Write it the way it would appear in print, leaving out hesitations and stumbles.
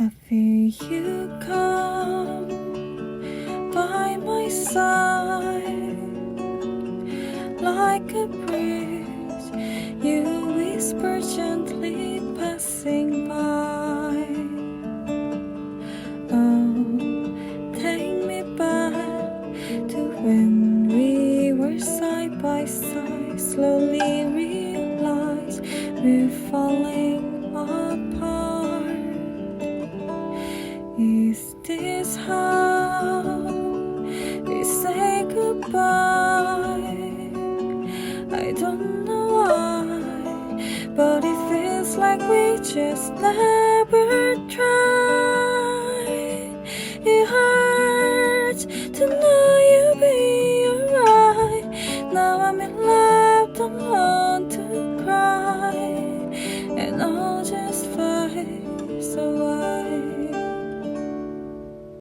I feel you come by my side like a breeze. You whisper gently passing by. Oh, take me back to when we were side by side. Slowly realize we're falling apart. Is this how we say goodbye? I don't know why, but it feels like we just left.